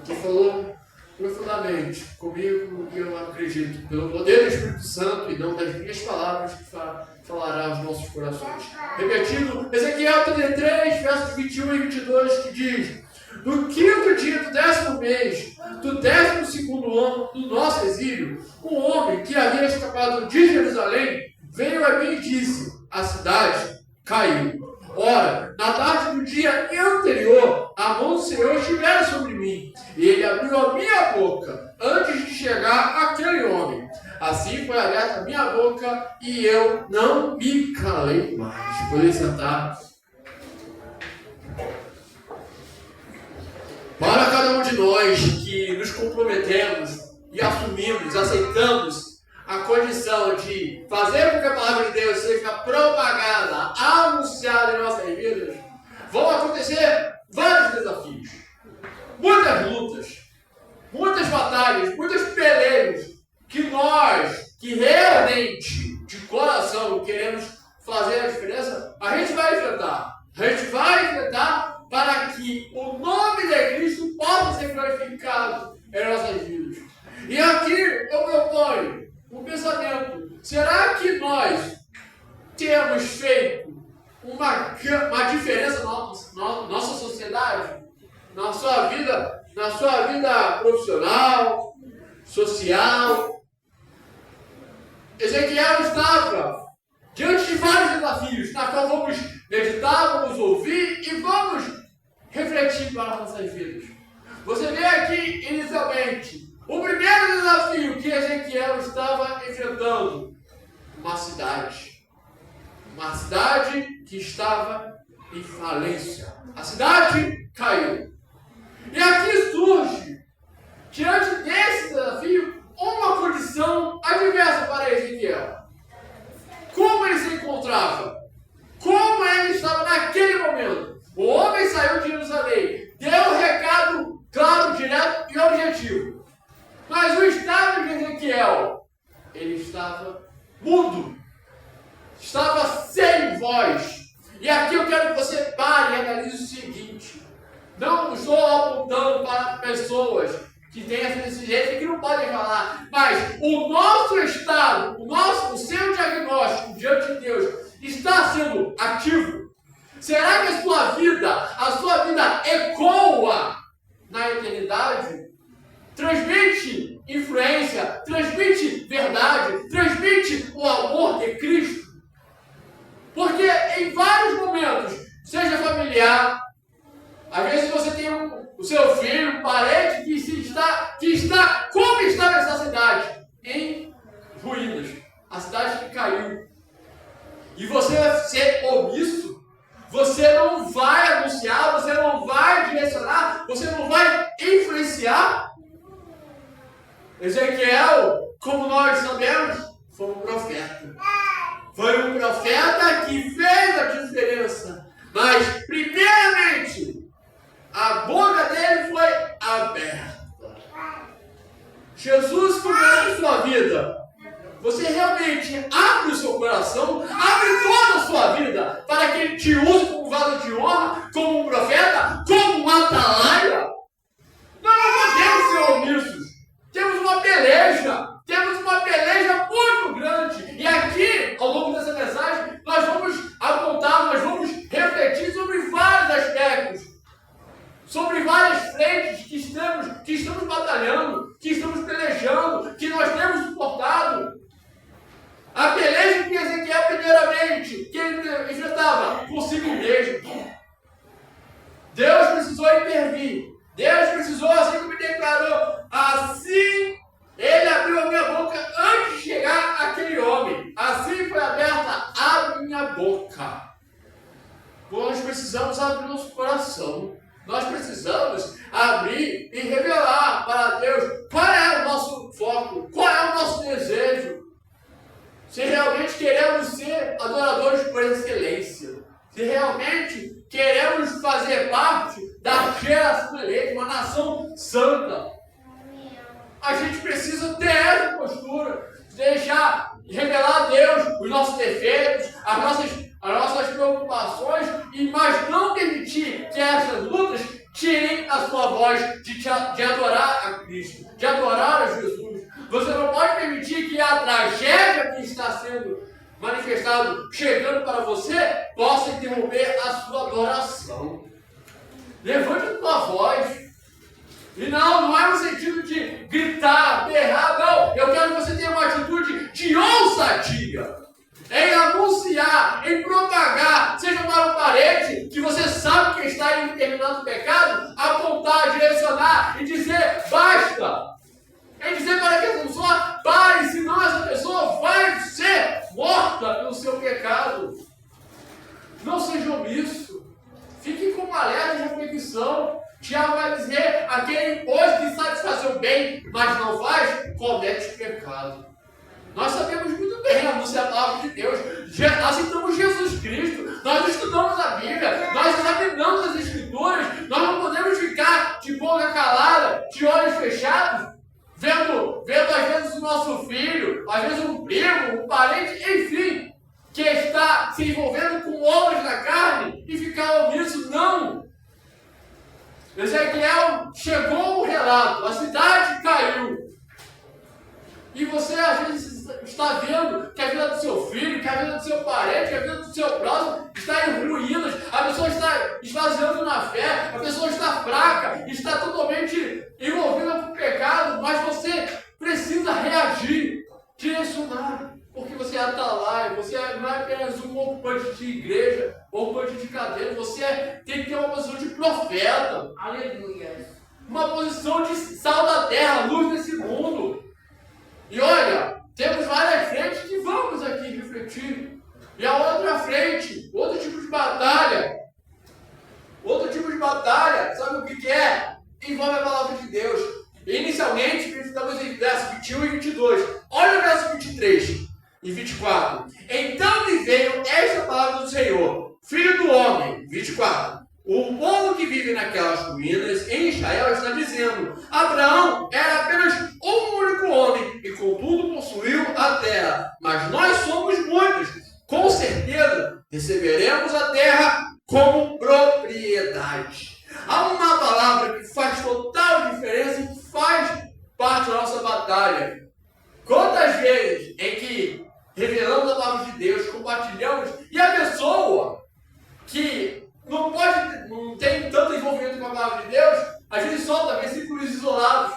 que falou profundamente comigo, e eu acredito, pelo poder do Espírito Santo e não das minhas palavras, que falará aos nossos corações. Repetindo, Ezequiel 33, versos 21 e 22, que diz: no quinto dia do 10º mês, do 12º ano do nosso exílio, um homem que havia escapado de Jerusalém veio a mim e disse: a cidade caiu. Ora, na tarde do dia anterior, a mão do Senhor estivera sobre mim, e ele abriu a minha boca antes de chegar aquele homem. Assim foi aberta a minha boca e eu não me calei mais. Podem sentar. Para cada um de nós que nos comprometemos e assumimos, aceitamos a condição de fazer com que a palavra de Deus seja propagada, anunciada em nossas vidas, vão acontecer vários desafios, muitas lutas, muitas batalhas, muitas pelejas que nós, que realmente de coração queremos fazer a diferença, a gente vai enfrentar. A gente vai enfrentar para que o nome de Cristo possa ser glorificado em nossas vidas. E aqui eu proponho um pensamento: será que nós temos feito uma diferença na nossa sociedade, na sua vida profissional, social? Ezequiel estava diante de vários desafios, na qual vamos meditar, vamos ouvir e vamos refletir para as nossas vidas. Você vê aqui inicialmente o primeiro desafio que Ezequiel estava enfrentando: uma cidade que estava em falência. A cidade caiu. E aqui surge, diante desse desafio, uma condição adversa para Ezequiel. Como ele se encontrava? Como ele estava naquele momento? O homem saiu de Jerusalém, deu um recado claro, direto e objetivo. Mas o estado de Ezequiel, ele estava mudo, estava sem voz. E aqui eu quero que você pare e analise o seguinte: não estou apontando para pessoas que têm essa deficiência e que não podem falar, mas o nosso estado, o seu diagnóstico diante de Deus está sendo ativo? Será que a sua vida ecoa na eternidade? Transmite influência, transmite verdade, transmite o amor de Cristo? Porque em vários momentos, seja familiar, às vezes você tem o seu filho, um parente que está como está nessa cidade? Em ruínas. A cidade que caiu. E você vai ser omisso? Você não vai anunciar, você não vai direcionar, você não vai influenciar? Ezequiel, como nós sabemos, foi um profeta. Foi um profeta que fez a diferença. Mas, primeiramente, a boca dele foi aberta. Jesus começa a sua vida. Você realmente abre o seu coração, abre toda a sua vida para que Ele te use como vaso de honra, como um profeta, como um atalaia? Nós não podemos ser omissos. Temos uma peleja muito grande. E aqui, ao longo dessa mensagem, nós vamos apontar, nós vamos refletir sobre vários aspectos, sobre várias frentes que estamos batalhando, que estamos pelejando, que nós temos suportado. A peleja que Ezequiel, primeiramente, que ele enfrentava consigo mesmo. Deus precisou intervir. Deus precisou, assim como ele declarou, assim ele abriu a minha boca antes de chegar aquele homem. Assim foi aberta a minha boca. Nós precisamos abrir nosso coração. Nós precisamos abrir e revelar para Deus qual é o nosso foco, qual é o nosso desejo. Se realmente queremos ser adoradores por excelência, se realmente queremos fazer parte da geração eleita, uma nação santa, a gente precisa ter essa postura, deixar, revelar a Deus os nossos defeitos, as nossas preocupações, mas não permitir que essas lutas tirem a sua voz de adorar a Cristo, de adorar a Jesus. Você não pode permitir que a tragédia que está sendo manifestado, chegando para você, possa interromper a sua adoração. Levante a sua voz. E não é no sentido de gritar, berrar, não. Eu quero que você tenha uma atitude de ousadia. Em anunciar, em propagar, seja para um parente que você sabe que está em determinado pecado, apontar, direcionar e dizer basta. Em dizer para que essa pessoa pare, senão essa pessoa vai ser morta pelo seu pecado. Não seja omisso. Fique com uma alerta de reflexão. Tiago vai dizer, aquele hoje que satisfazer o bem, mas não faz, comete pecado. Nós sabemos muito bem anunciar a palavra de Deus. Aceitamos Jesus Cristo. Nós estudamos a Bíblia. Nós examinamos as Escrituras. Nós não podemos ficar de boca calada, de olhos fechados, vendo às vezes o nosso filho, às vezes um primo, um parente, enfim, que está se envolvendo com obras da carne e ficar omisso. Não! Ezequiel chegou o relato, a cidade caiu. E você às vezes está vendo que a vida do seu filho, que a vida do seu parente, que a vida do seu próximo está em ruínas, a pessoa está esvaziando na fé, a pessoa está fraca, está totalmente envolvida com o pecado, mas você precisa reagir, direcionar, porque você é atalaia, você não é apenas um ocupante de igreja, ocupante de cadeira, você tem que ter uma posição de profeta. Aleluia. Uma posição de sal da terra, luz desse mundo. E olha, temos várias frentes que vamos aqui refletir. E a outra frente, outro tipo de batalha. Outro tipo de batalha, sabe o que é? Envolve a palavra de Deus. Inicialmente, estamos em verso 21 e 22. Olha o verso 23 e 24. Então me veio esta palavra do Senhor, filho do homem, 24. O povo que vive naquelas ruínas em Israel está dizendo: Abraão era apenas um único homem e contudo possuiu a terra. Mas nós somos muitos. Com certeza receberemos a terra como propriedade. Há uma palavra que faz total diferença e que faz parte da nossa batalha. Quantas vezes em que revelamos a palavra de Deus, compartilhamos, e a pessoa que não tem tanto envolvimento com a palavra de Deus, às vezes solta versículos isolados.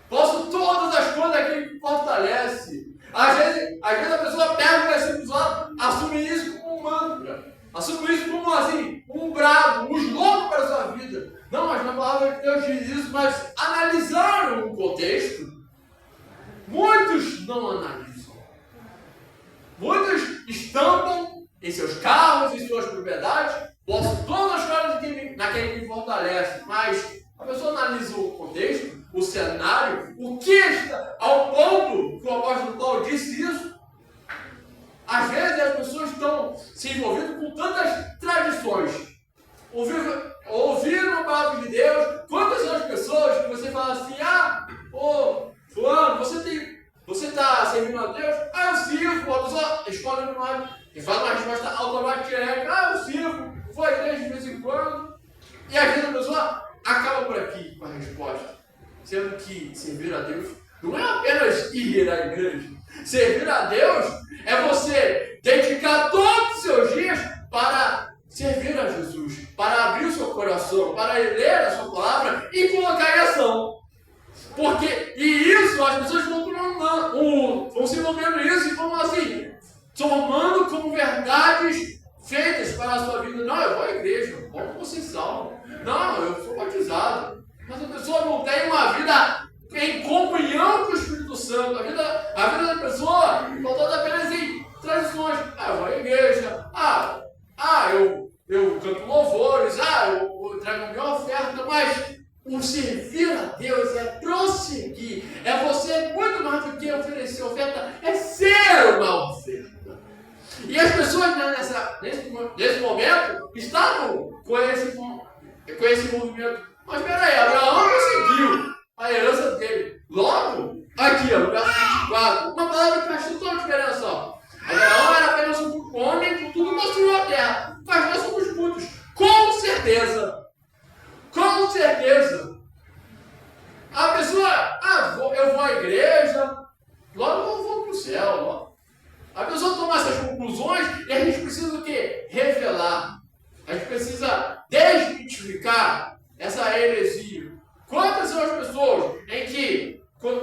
Posso todas as coisas daquele que fortalece. Às vezes a pessoa pega o versículo isolado, assume isso como um mantra, assume isso como assim, um brado, um slogan para a sua vida. Não, mas na palavra de Deus diz isso, mas analisaram o contexto. Muitos não analisam. Muitos estampam em seus carros, em suas propriedades, posso todas as coisas naquele que fortalece, mas a pessoa analisa o contexto, o cenário, o que está, ao ponto que o apóstolo Paulo disse isso. Às vezes as pessoas estão se envolvendo com tantas tradições. Ouviram a palavra de Deus. Quantas são as pessoas que você fala assim: fulano, você está servindo a Deus? Eu sirvo. A pessoa escolhe o nome e faz uma resposta automática: eu sirvo, vou à igreja de vez em quando. E às vezes a pessoa acaba por aqui com a resposta, sendo que servir a Deus não é apenas ir à igreja. Servir a Deus é você dedicar todos os seus dias para servir a Jesus, para abrir o seu coração, para ler a sua palavra e colocar em ação. E isso, as pessoas vão se envolvendo nisso e vão assim, tomando como verdades feitas para a sua vida. Não, eu vou à igreja, como você salva. Não, eu sou batizado. Mas a pessoa não tem uma vida em comunhão com o Espírito Santo. A vida da pessoa faltada apenas em tradições. Eu vou à igreja. Eu canto louvores. Eu entrego a minha oferta. Mas o servir a Deus é prosseguir. É você, muito mais do que oferecer oferta, é ser uma oferta. E as pessoas nesse momento estavam com esse movimento. Mas peraí, Abraão conseguiu a herança dele. Logo, aqui, no verso 24, uma palavra que faz toda a diferença. Abraão era apenas um homem, contudo construiu a terra. Mas nós somos muitos. Com certeza, Quantas são as pessoas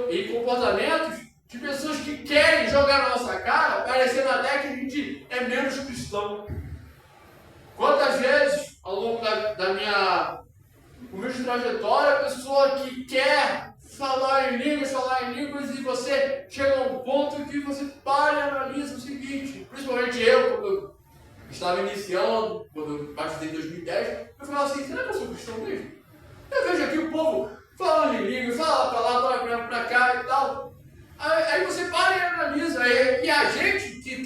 em comportamentos de pessoas que querem jogar na nossa cara, parecendo até que a gente é menos cristão? Quantas vezes, ao longo da minha trajetória, a pessoa que quer falar em línguas, e você chega a um ponto que você para e analisa o seguinte, principalmente eu, quando eu estava iniciando, quando eu batizei em 2010, eu falava assim, será que eu sou cristão mesmo? Eu vejo aqui o povo falando em línguas, fala pra lá, pra cá e tal. Aí você para e analisa, e a gente que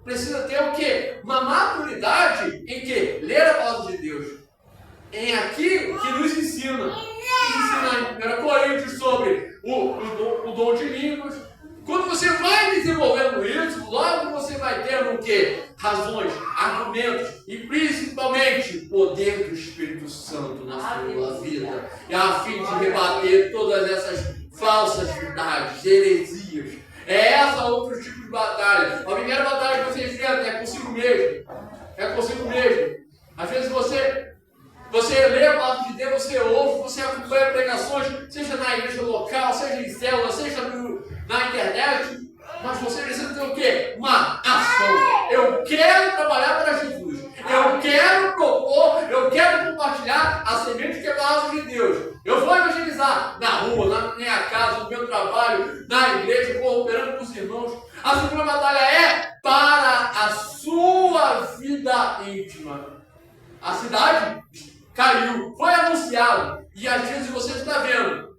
precisa ter o quê? Uma maturidade em que? Ler a palavra de Deus. Em aquilo que nos ensina. Em 1 Coríntios sobre o dom de línguas. Quando você vai desenvolvendo isso, logo você vai tendo o quê? Razões, argumentos e principalmente o poder do Espírito Santo na sua vida. E a fim de rebater todas essas falsas verdades, heresias. É essa outro tipo de batalha. A primeira batalha que você enfrenta é consigo mesmo. É consigo mesmo. Às vezes você lê a palavra de Deus, você ouve, você acompanha pregações, seja na igreja local, seja em célula, seja na internet, mas você precisa ter o quê? Uma ação. Eu quero trabalhar para Jesus. Eu quero propor, eu quero compartilhar a semente que é a palavra de Deus. Eu vou evangelizar na rua, na minha casa, no meu trabalho, na igreja, cooperando com os irmãos. A segunda batalha é para a sua vida íntima. A cidade caiu, foi anunciado, e às vezes você está vendo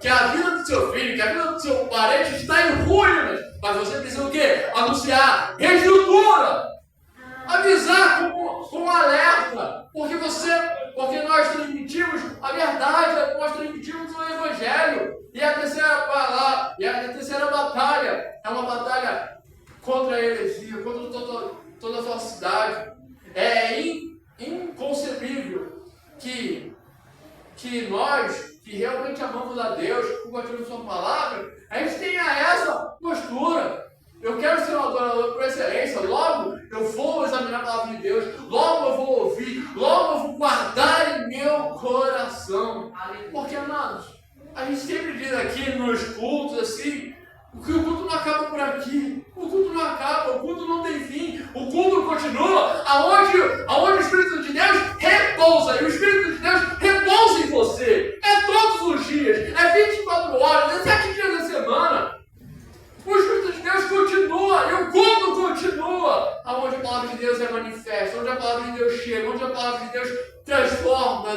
que a vida do seu filho, que a vida do seu parente está em ruínas, mas você precisa o quê? Anunciar, reestrutura, avisar com alerta, porque nós transmitimos a verdade, nós transmitimos o Evangelho, e a terceira batalha é uma batalha contra a heresia, contra toda a falsidade. É inconcebível que nós, que realmente amamos a Deus, que compartilhamos sua palavra, a gente tenha essa postura. Eu quero ser um adorador por excelência, logo eu vou examinar a palavra de Deus, logo eu vou ouvir, logo eu vou guardar em meu coração. Porque, amados, a gente sempre diz aqui nos cultos assim, que o culto não acaba por aqui, o culto não acaba, o culto não tem fim, o culto continua aonde o Espírito de Deus repousa, e o Espírito de Deus repousa em você. É todos os dias, é 24 horas, é 7 dias da semana. O Espírito de Deus continua, e o culto continua, aonde a palavra de Deus é manifesta, onde a palavra de Deus chega, onde a palavra de Deus transforma,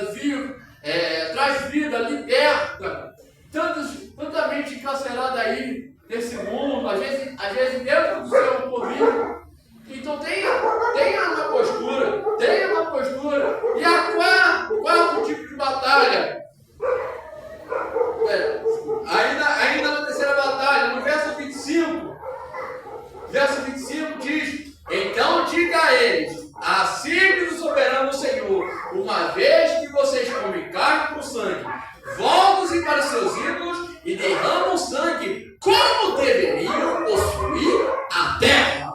traz vida, liberta. Tanta mente encarcerada aí nesse mundo, às vezes dentro do seu convívio. Então tenha uma postura. E o quarto tipo de batalha, ainda na terceira batalha, no verso 25 diz: então diga a eles, assim diz o soberano Senhor, uma vez que vocês comem carne com sangue, voltam-se para seus ídolos e derramam sangue, como deveriam possuir a terra.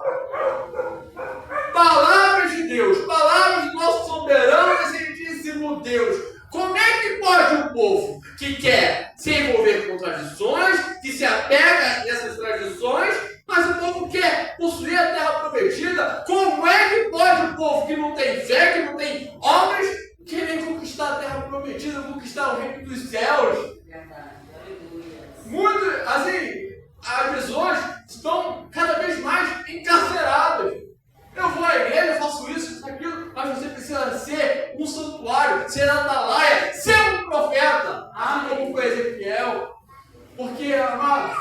Palavras de Deus, palavras do nosso soberano e excelentíssimo Deus. Como é que pode um povo que quer se envolver com tradições, que se apega a essas tradições, mas o povo quer possuir a terra prometida? Como é que pode um povo que não tem fé, que não tem obras, querer conquistar a terra prometida, conquistar o reino dos céus? Muito, as pessoas estão cada vez mais encarceradas. Eu vou à igreja, eu faço isso, aquilo, mas você precisa ser um santuário, ser atalaia, ser um profeta, assim como foi Ezequiel. Porque, amados,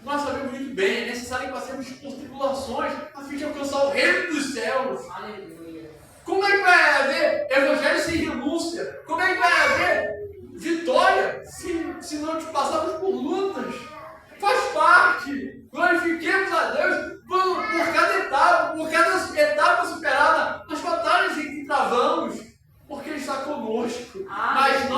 nós sabemos muito bem, é necessário que passemos por tribulações a fim de alcançar o reino dos céus. Aleluia. Como é que vai haver evangelho sem renúncia? Como é que vai haver vitória se não te passarmos por lutas? Faz parte. Glorifiquemos a Deus por cada etapa superada, nas batalhas em que travamos, porque Ele está conosco. Mas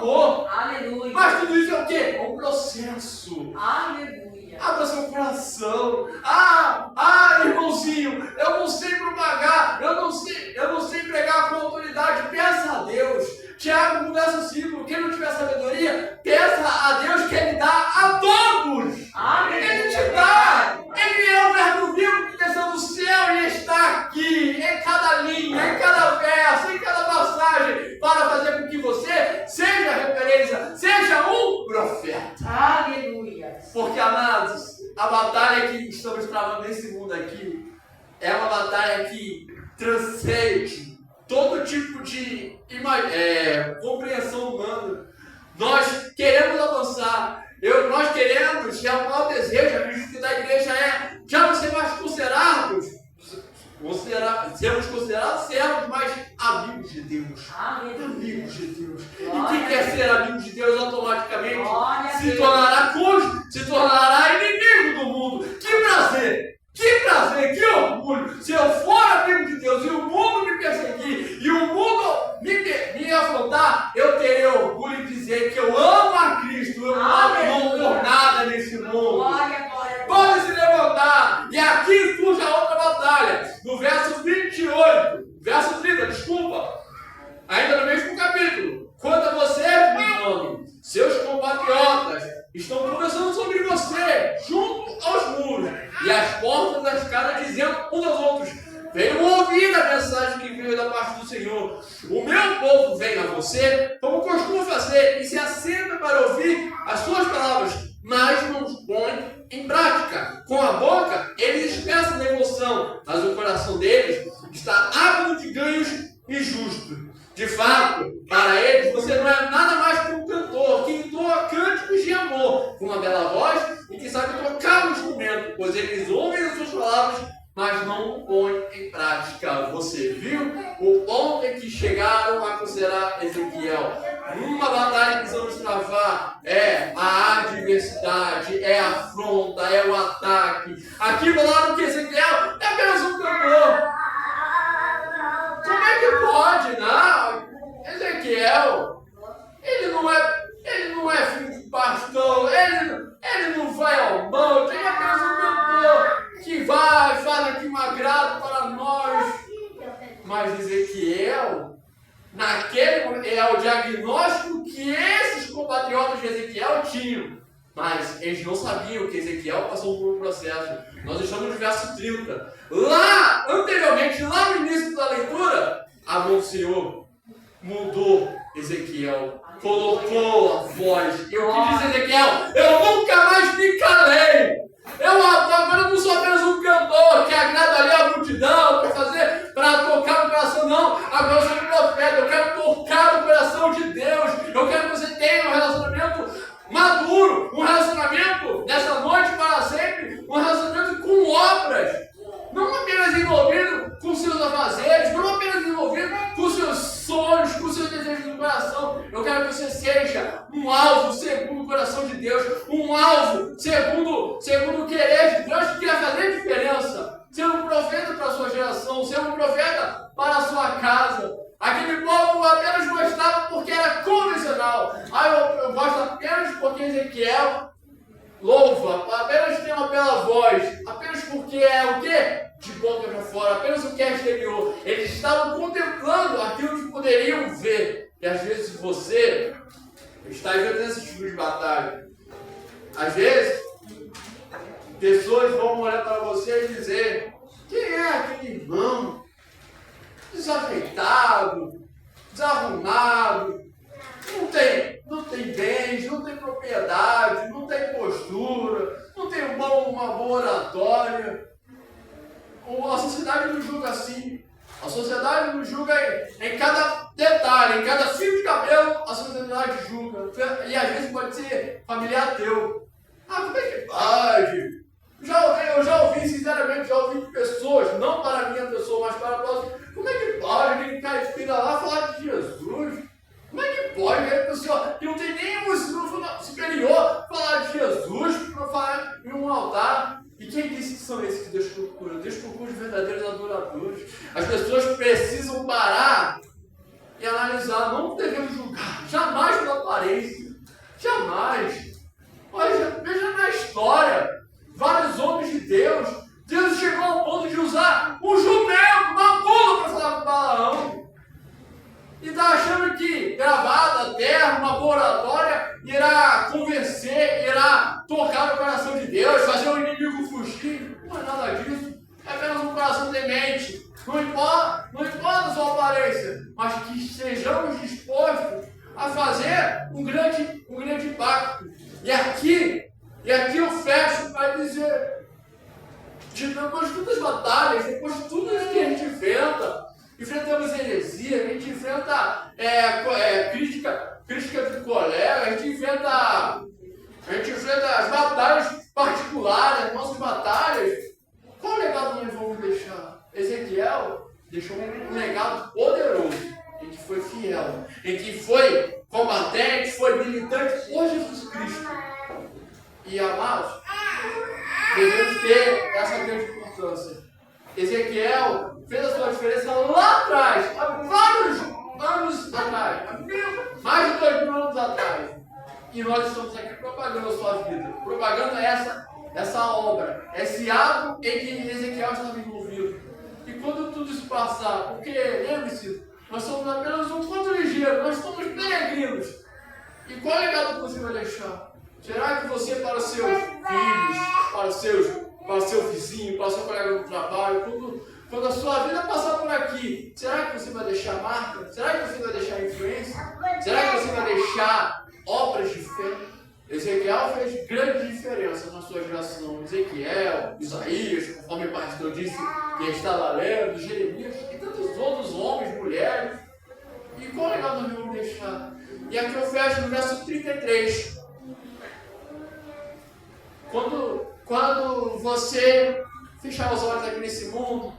amor. Aleluia. Mas tudo isso é o quê? É um processo. Aleluia. Abra seu coração. Irmãozinho, eu não sei propagar, eu não sei pregar com autoridade. Peça a Deus. Tiago começa o ciclo. Quem não tiver sabedoria, peça a Deus que Ele dá a todos. Aleluia. Ele te dá. Ele é o verbo vivo que desceu do céu e está aqui, em cada linha, em cada verso, em cada passagem, para fazer com que você seja referência, seja um profeta. Aleluia. Porque, amados, a batalha que estamos travando nesse mundo aqui é uma batalha que transcende todo tipo de compreensão humana. Nós queremos avançar. Nós queremos, é o maior desejo, acredito que da igreja já não ser mais sermos considerados servos, mas amigos de Deus. Amigos de Deus. E quem quer ser amigo de Deus automaticamente se tornará cônjuge, se tornará inimigo do mundo. Que prazer! Que orgulho! Se eu for amigo de Deus e o mundo me perseguir e o mundo me afrontar, eu terei orgulho em dizer que eu amo a Cristo, eu não por nada nesse mundo. Pode se levantar. E aqui surge a outra batalha. No verso 28, verso 30, desculpa. Ainda no mesmo capítulo. Quando a você, menino, seus compatriotas estão conversando sobre você, junto aos muros e às portas das casas, dizendo uns aos outros: venham ouvir a mensagem que veio da parte do Senhor. O meu povo vem a você, como costuma fazer, e se assenta para ouvir as suas palavras, mas não os põe em prática. Com a boca, eles expressam devoção, mas o coração deles está ávido de ganhos injustos. De fato, para eles, você não é nada mais que um cantor que entoa cânticos de amor, com uma bela voz e que sabe tocar o instrumento, pois eles ouvem as suas palavras, mas não o põem em prática. Você viu o ponto em que chegaram a considerar Ezequiel? Uma batalha que precisamos travar é a adversidade, é a afronta, é o ataque. Aqui falaram que Ezequiel é apenas um cantor. Como é que pode? Não, Ezequiel, ele não é filho de pastor, ele não vai ao monte, ele é apenas um cantor que faz aqui um agrado para nós. Mas Ezequiel, naquele momento, é o diagnóstico que esses compatriotas de Ezequiel tinham. Mas eles não sabiam que Ezequiel passou por um processo. Nós estamos no verso 30. Lá, anteriormente, lá no início da leitura, a mão do Senhor mudou Ezequiel, colocou a voz. E o que diz Ezequiel? Eu nunca mais me calei. Agora eu não sou apenas um cantor que agrada ali a multidão para tocar no coração, não. Agora eu sou um profeta, eu quero tocar no coração de Deus. Eu quero que você tenha um relacionamento maduro, um relacionamento dessa noite para sempre, um relacionamento com obras, não apenas envolvido com seus afazeres, não apenas envolvido com seus sonhos, com seus desejos do coração. Eu quero que você seja um alvo segundo o coração de Deus, um alvo segundo o querer de Deus, que quer fazer diferença, ser um profeta para a sua geração, ser um profeta para a sua casa. Aquele povo apenas gostava porque era convencional. Eu gosto apenas porque Ezequiel louva, apenas tem uma bela voz, apenas porque é o quê? De boca para fora, apenas o que é exterior. Eles estavam contemplando aquilo que poderiam ver. E às vezes você está vendo esse tipo de batalha. Às vezes, pessoas vão olhar para você e dizer: quem é aquele irmão? Desajeitado, desarrumado, não tem bens, não tem propriedade, não tem postura, não tem uma boa oratória. A sociedade nos julga assim. A sociedade nos julga em cada detalhe, em cada fio de cabelo, a sociedade julga. E às vezes pode ser familiar teu. Como é que pode? Eu já ouvi, sinceramente, de pessoas, não para a minha pessoa, mas para a próxima. Como é que pode alguém caipira lá falar de Jesus? Como é que pode a pessoa que não tem nenhum ensino superior falar de Jesus, para falar em um altar? E quem disse que são esses que Deus procura? Deus procura os verdadeiros adoradores. As pessoas precisam parar e analisar. Não devemos julgar, jamais pela aparência, jamais. Olha, veja na história, vários homens de Deus chegou ao ponto de usar um jumento, uma mula para falar com Balaão. E está achando que gravada, terra, uma boa oratória, irá convencer, irá tocar no coração de Deus, fazer o inimigo fugir. Não é nada disso. É apenas um coração demente. Não importa a sua aparência, mas que estejamos dispostos a fazer um grande pacto. E aqui eu fecho para dizer, depois de todas as batalhas, depois de tudo isso que a gente enfrentamos heresia, a gente enfrenta crítica de colega, a gente enfrenta as batalhas particulares, as nossas batalhas. Qual legado nós vamos deixar? Ezequiel deixou um legado poderoso, em que foi fiel, em que foi combatente, foi militante por Jesus Cristo. E amados, devemos ter essa grande importância. Ezequiel fez a sua diferença lá atrás, há vários anos atrás, mais de 2000 anos atrás. E nós estamos aqui propagando a sua vida, propagando essa obra, esse ato em que Ezequiel estava envolvido. E quando tudo isso passar, porque lembre-se, nós somos apenas um ponto ligeiro, nós somos peregrinos. E qual legado que você vai deixar? Será que você, para os seus filhos, para o seu vizinho, para o seu colega no trabalho, quando a sua vida passar por aqui, será que você vai deixar marca? Será que você vai deixar influência? Será que você vai deixar obras de fé? Ezequiel fez grande diferença na sua geração. Ezequiel, Isaías, conforme o pastor disse, que estava lendo, Jeremias, e tantos outros homens, mulheres. E qual legado nós vamos deixar? E aqui eu fecho no verso 33. Quando você fechar os olhos aqui nesse mundo,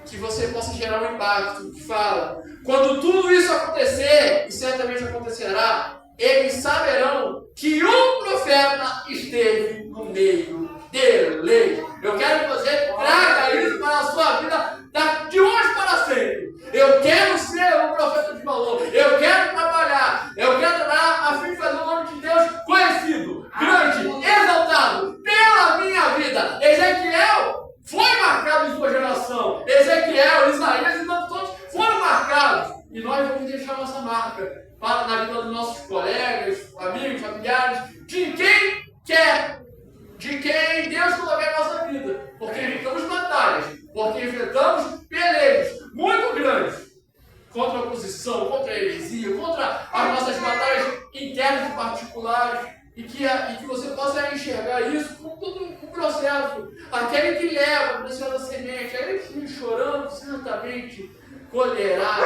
que você possa gerar um impacto, que fala, quando tudo isso acontecer, e certamente acontecerá, eles saberão que um profeta esteve no meio dele. Eu quero que você traga isso para a sua vida de hoje para sempre. Eu quero ser um profeta de valor. Eu quero trabalhar a fim de fazer o nome de Deus conhecido, grande, exaltado pela minha vida. Ezequiel foi marcado em sua geração. Ezequiel, Isaías e todos foram marcados. E nós vamos deixar nossa marca na vida dos nossos colegas, amigos, familiares, de quem Deus colocar em nossa vida. Porque enfrentamos batalhas, porque enfrentamos pelejas muito grandes contra a oposição, contra a heresia, contra as nossas batalhas internas e particulares. E que você possa enxergar isso como todo um processo. Aquele que leva a preciosa semente, aquele que chorando santamente colherá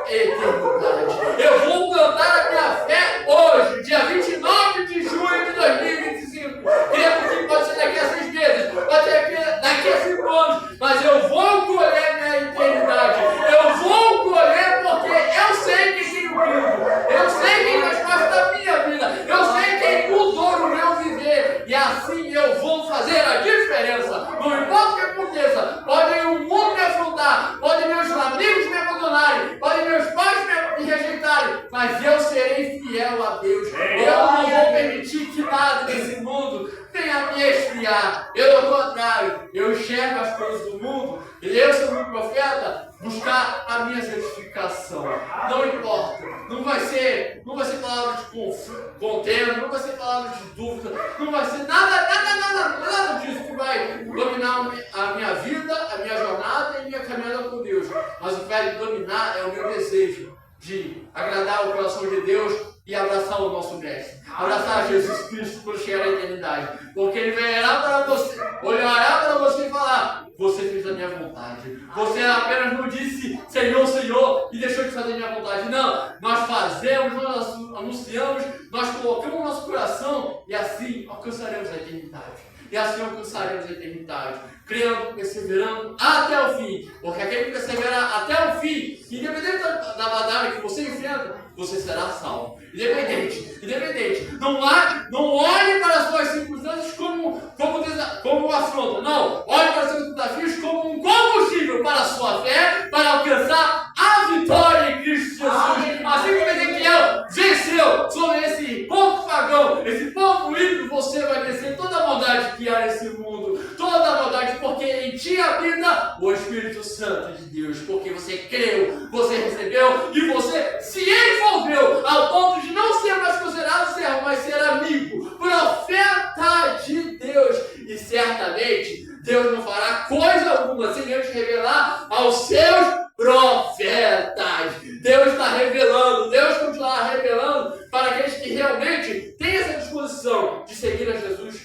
eternidade. Eu vou plantar a minha fé hoje, dia 29 de junho de 2025. Creio que pode ser daqui a 6 meses, pode ser daqui a 5 anos, mas eu vou colher minha eternidade. Eu vou colher porque eu sei quem tem o Cristo. Eu sei quem faz parte da minha vida. Eu sei quem mudou o meu viver. E assim eu vou fazer a diferença. Não importa o que aconteça. Podem o mundo me afrontar, podem meus amigos me abandonarem, podem meus pais me rejeitarem, mas eu serei fiel a Deus. Eu não vou permitir que nada nesse mundo venha me esfriar. Pelo contrário, eu enxergo as coisas do mundo e eu, sendo um profeta, buscar a minha certificação. Não importa, não vai ser palavras de contenda, não vai ser palavras de dúvida, não vai ser nada disso que vai dominar a minha vida, a minha jornada e a minha caminhada com Deus. Mas o que vai dominar é o meu desejo de agradar o coração de Deus e abraçar o nosso Mestre. Abraçar Jesus Cristo por chegar à eternidade. Porque Ele virá para você, olhará para você e falar, você fez a minha vontade. Você apenas não disse Senhor, Senhor e deixou de fazer a minha vontade. Não, nós fazemos, nós anunciamos, nós colocamos o nosso coração e assim alcançaremos a eternidade. E assim alcançaremos a eternidade, crendo, perseverando até o fim. Porque aquele que perseverar até o fim, independente da batalha que você enfrenta, você será salvo. Independente. Não olhe para as suas circunstâncias como uma afronta. Não, olhe para os seus desafios como um combustível para a sua fé, para alcançar a vitória em Cristo Jesus. de seguir a Jesus,